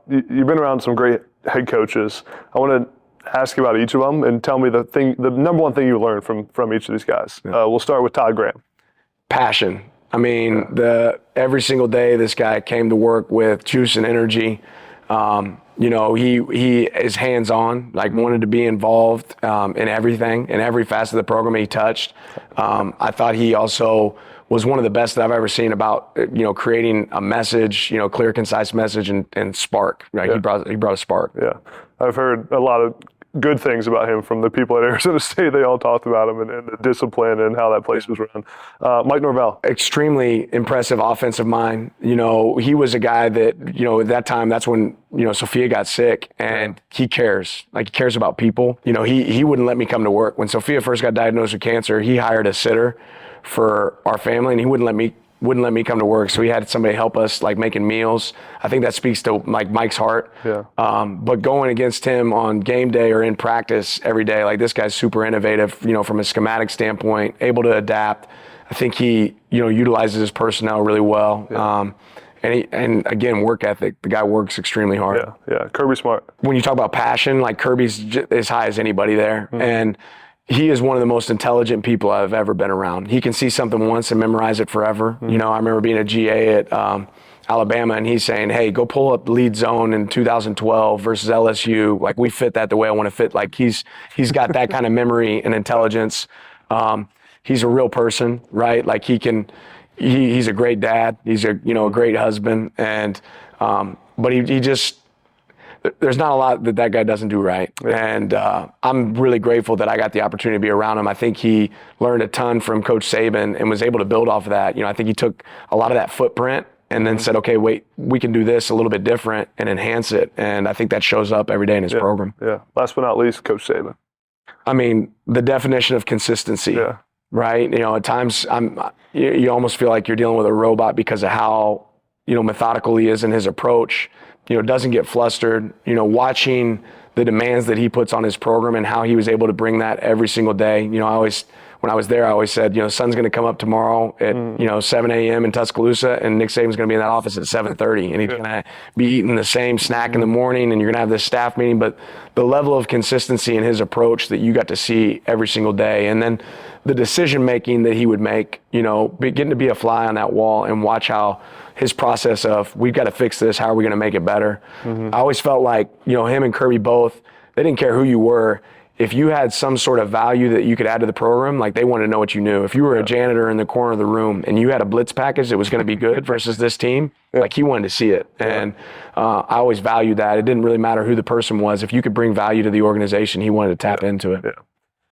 you've been around some great head coaches. I want to ask you about each of them and tell me the number one thing you learned from each of these guys. Yeah. We'll start with Todd Graham. Passion. I mean, every single day this guy came to work with juice and energy. He is hands-on, like wanted to be involved in everything, in every facet of the program he touched. I thought he also was one of the best that I've ever seen about, creating a message, clear, concise message and spark. Right? Yeah. He brought a spark. Yeah. I've heard a lot of good things about him from the people at Arizona State. They all talked about him and the discipline and how that place was run. Mike Norvell. Extremely impressive offensive mind. He was a guy that, at that time, that's when, Sophia got sick, and he cares. Like, he cares about people. He wouldn't let me come to work. When Sophia first got diagnosed with cancer, he hired a sitter for our family, and he wouldn't let me come to work. So he had somebody help us, like making meals. I think that speaks to like Mike's heart. Yeah. But going against him on game day or in practice every day, like, this guy's super innovative, from a schematic standpoint, able to adapt. I think he, utilizes his personnel really well. Yeah. And again, work ethic. The guy works extremely hard. Yeah. Kirby Smart. When you talk about passion, like, Kirby's as high as anybody there. Mm-hmm. And he is one of the most intelligent people I've ever been around. He can see something once and memorize it forever. Mm-hmm. I remember being a GA at Alabama, and he's saying, hey, go pull up lead zone in 2012 versus LSU. Like, we fit that the way I want to fit. Like, he's got that kind of memory and intelligence. He's a real person, right? Like, he's a great dad. He's a great husband. And, but he just, there's not a lot that guy doesn't do right. Yeah. And I'm really grateful that I got the opportunity to be around him. I think he learned a ton from Coach Saban and was able to build off of that. I think he took a lot of that footprint and then said, okay, wait, we can do this a little bit different and enhance it. And I think that shows up every day in his program. Yeah. Last but not least, Coach Saban. I mean, the definition of consistency. Yeah. Right? At times you almost feel like you're dealing with a robot because of how, methodical he is in his approach. Doesn't get flustered, watching the demands that he puts on his program and how he was able to bring that every single day. When I was there, I always said, sun's going to come up tomorrow at, 7 a.m. in Tuscaloosa, and Nick Saban's going to be in that office at 7:30, and he's going to be eating the same snack in the morning, and you're going to have this staff meeting. But the level of consistency in his approach that you got to see every single day, and then the decision-making that he would make, getting to be a fly on that wall and watch how his process of, we've got to fix this, how are we going to make it better? Mm-hmm. I always felt like, him and Kirby both, they didn't care who you were. If you had some sort of value that you could add to the program, like, they wanted to know what you knew. If you were a janitor in the corner of the room and you had a blitz package that was going to be good versus this team, like, he wanted to see it. And I always valued that. It didn't really matter who the person was. If you could bring value to the organization, he wanted to tap into it. Yeah.